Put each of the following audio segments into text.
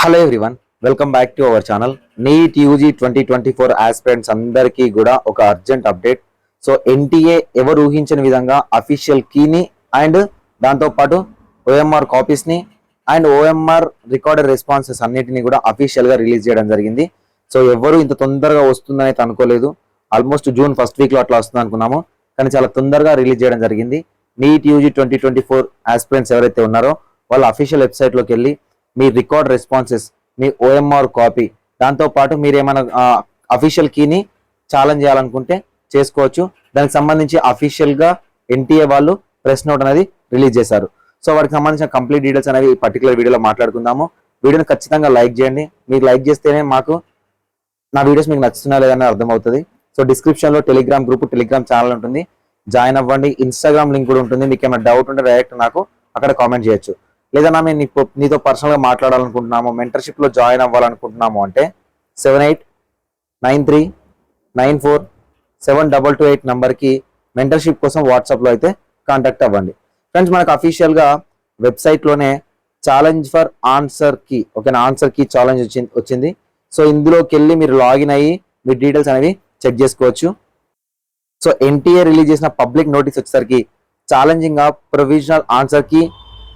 Hello everyone, welcome back to our channel. NEET UG 2024 aspirants అందరికీ కూడా ఒక urgent update. So NTA ఎవరు ఊహించిన విధంగా అఫీషియల్ కీని అండ్ దాంతోపాటు ఓఎంఆర్ కాపీస్ని అండ్ ఓఎంఆర్ రికార్డెడ్ రెస్పాన్సెస్ అన్నిటిని కూడా అఫీషియల్గా రిలీజ్ చేయడం జరిగింది. సో ఎవరు ఇంత తొందరగా వస్తుందని అయితే అనుకోలేదు. ఆల్మోస్ట్ జూన్ ఫస్ట్ వీక్లో అట్లా వస్తుంది అనుకున్నాము, కానీ చాలా తొందరగా రిలీజ్ చేయడం జరిగింది. నీట్ యూజీ 2024 ఆస్పిరెంట్స్ ఎవరైతే ఉన్నారో వాళ్ళ అఫీషియల్ వెబ్సైట్లోకి వెళ్ళి మీ రికార్డ్ రెస్పాన్సెస్, మీ ఓఎంఆర్ కాపీ, దాంతోపాటు మీరు ఏమైనా అఫీషియల్ కీని ఛాలెంజ్ చేయాలనుకుంటే చేసుకోవచ్చు. దానికి సంబంధించి అఫీషియల్గా ఎన్టీఏ వాళ్ళు ప్రెస్ నోట్ అనేది రిలీజ్ చేశారు. సో వాటికి సంబంధించిన కంప్లీట్ డీటెయిల్స్ అనేవి ఈ పర్టికులర్ వీడియోలో మాట్లాడుకుందాము. వీడియోని ఖచ్చితంగా లైక్ చేయండి. మీరు లైక్ చేస్తేనే మాకు నా వీడియోస్ మీకు నచ్చుతున్నా లేదని అర్థమవుతుంది. సో డిస్క్రిప్షన్లో టెలిగ్రామ్ గ్రూప్, టెలిగ్రామ్ ఛానల్ ఉంటుంది, జాయిన్ అవ్వండి. ఇన్స్టాగ్రామ్ లింక్ కూడా ఉంటుంది. మీకు ఏమైనా డౌట్ ఉంటే డైరెక్ట్ నాకు అక్కడ కామెంట్ చేయొచ్చు. లేదా మేము నీతో పర్సనల్గా మాట్లాడాలనుకుంటున్నాము, మెంటర్షిప్లో జాయిన్ అవ్వాలనుకుంటున్నాము అంటే 7893947228 నెంబర్కి మెంటర్షిప్ కోసం వాట్సాప్లో అయితే కాంటాక్ట్ అవ్వండి. ఫ్రెండ్స్, మనకు అఫీషియల్గా వెబ్సైట్లోనే ఛాలెంజ్ ఫర్ ఆన్సర్ కీ, ఓకేనా, ఆన్సర్ కీ ఛాలెంజ్ వచ్చింది. సో ఇందులోకి వెళ్ళి మీరు లాగిన్ అయ్యి మీ డీటెయిల్స్ అనేవి చెక్ చేసుకోవచ్చు. సో ఎన్టీఏ రిలీజ్ చేసిన పబ్లిక్ నోటీస్ వచ్చేసరికి challenging of provisional answer key,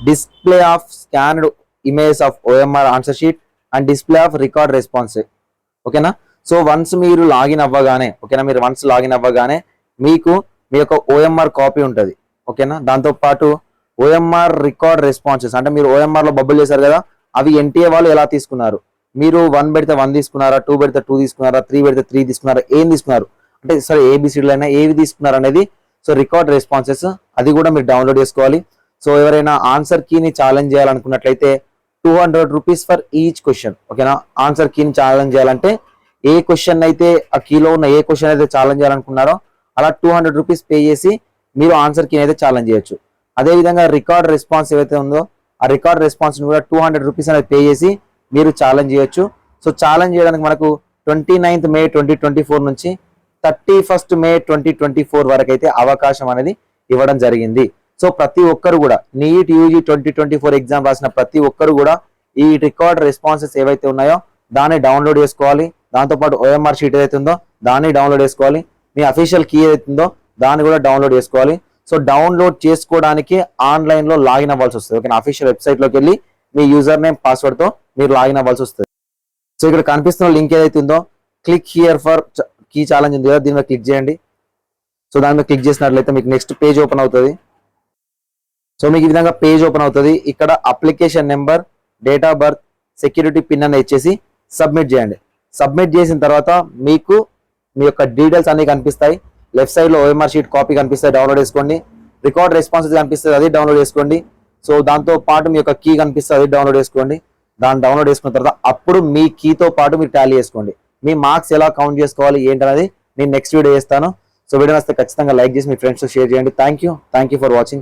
display of scanned image of OMR answer sheet and display of record response, ఓకేనా. సో వన్స్ మీరు లాగిన్ అవ్వగానే, ఓకేనా, మీరు వన్స్ లాగిన్ అవ్వగానే మీకు మీ యొక్క ఓఎంఆర్ కాపీ ఉంటుంది, ఓకేనా. దాంతోపాటు ఓఎంఆర్ రికార్డ్ రెస్పాన్సెస్ అంటే మీరు ఓఎంఆర్లో బబ్బులు చేశారు కదా, అవి ఎన్టీఏ వాళ్ళు ఎలా తీసుకున్నారు, మీరు 1 పెడితే 1 తీసుకున్నారా, 2 పెడితే 2 తీసుకున్నారా, 3 పెడితే 3 తీసుకున్నారా, ఏం తీసుకున్నారు అంటే సరే ఏబిసిడీలు అయినా ఏవి తీసుకున్నారు అనేది, సో రికార్డ్ రెస్పాన్సెస్ అది కూడా మీరు డౌన్లోడ్ చేసుకోవాలి. సో ఎవరైనా ఆన్సర్ కీని ఛాలెంజ్ చేయాలనుకున్నట్లయితే 200 రూపీస్ ఫర్ ఈచ్ క్వశ్చన్, ఓకేనా. ఆన్సర్ కీని ఛాలెంజ్ చేయాలంటే ఏ క్వశ్చన్ అయితే ఆ కీలో ఉన్న ఏ క్వశ్చన్ అయితే ఛాలెంజ్ చేయాలనుకున్నారో అలా 200 రూపీస్ పే చేసి మీరు ఆన్సర్ కీని అయితే ఛాలెంజ్ చేయొచ్చు. అదేవిధంగా రికార్డ్ రెస్పాన్స్ ఏవైతే ఉందో ఆ రికార్డ్ రెస్పాన్స్ కూడా 200 రూపీస్ అనేది పే చేసి మీరు ఛాలెంజ్ చేయొచ్చు. సో ఛాలెంజ్ చేయడానికి మనకు 29th మే 2024 నుంచి 31st మే 2024 వరకు అయితే అవకాశం అనేది ఇవ్వడం జరిగింది. సో ప్రతి ఒక్కరు కూడా నీట్ యూజీ 2024 ఎగ్జామ్ రాసిన ప్రతి ఒక్కరు కూడా ఈ రికార్డ్ రెస్పాన్సెస్ ఏవైతే ఉన్నాయో దాన్ని డౌన్లోడ్ చేసుకోవాలి. దాంతోపాటు ఓఎంఆర్ షీట్ ఏదైతే ఉందో దాన్ని డౌన్లోడ్ చేసుకోవాలి. మీ అఫీషియల్ కీ ఏదైతే ఉందో దాన్ని కూడా డౌన్లోడ్ చేసుకోవాలి. సో డౌన్లోడ్ చేసుకోవడానికి ఆన్లైన్లో లాగిన్ అవ్వాల్సి వస్తుంది, ఓకే. అఫీషియల్ వెబ్సైట్లోకి వెళ్ళి మీ యూజర్ నేమ్ పాస్వర్డ్తో మీరు లాగిన్ అవ్వాల్సి వస్తుంది. సో ఇక్కడ కనిపిస్తున్న లింక్ ఏదైతే ఉందో click here for key challenge ఉంది కదా, దీని మీద క్లిక్ చేయండి. సో దాని మీద క్లిక్ చేసినట్లయితే మీకు నెక్స్ట్ పేజ్ ఓపెన్ అవుతుంది. సో మీకు ఈ విధంగా పేజ్ ఓపెన్ అవుతుంది. ఇక్కడ application number, date of birth, security pin అని ఇచ్చేసి సబ్మిట్ చేయండి. సబ్మిట్ చేసిన తర్వాత మీకు మీ యొక్క డీటెయిల్స్ అన్ని కనిపిస్తాయి. లెఫ్ట్ సైడ్లో ఓఎంఆర్ షీట్ కాపీ కనిపిస్తాయి, డౌన్లోడ్ చేసుకోండి. రికార్డ్ రెస్పాన్సెస్ కనిపిస్తుంది, అది డౌన్లోడ్ చేసుకోండి. సో దాంతో పాటు మీ యొక్క కీ కనిపిస్తుంది, అది డౌన్లోడ్ చేసుకోండి. దాన్ని డౌన్లోడ్ చేసుకున్న తర్వాత అప్పుడు మీ కీతో పాటు మీరు టాలీ చేసుకోండి. మీ మార్క్స్ ఎలా కౌంట్ చేసుకోవాలి ఏంటనేది నేను నెక్స్ట్ వీడియో చేస్తాను. సో వీడియో వస్తే ఖచ్చితంగా లైక్ చేసి మీ ఫ్రెండ్స్తో షేర్ చేయండి. Thank you for watching.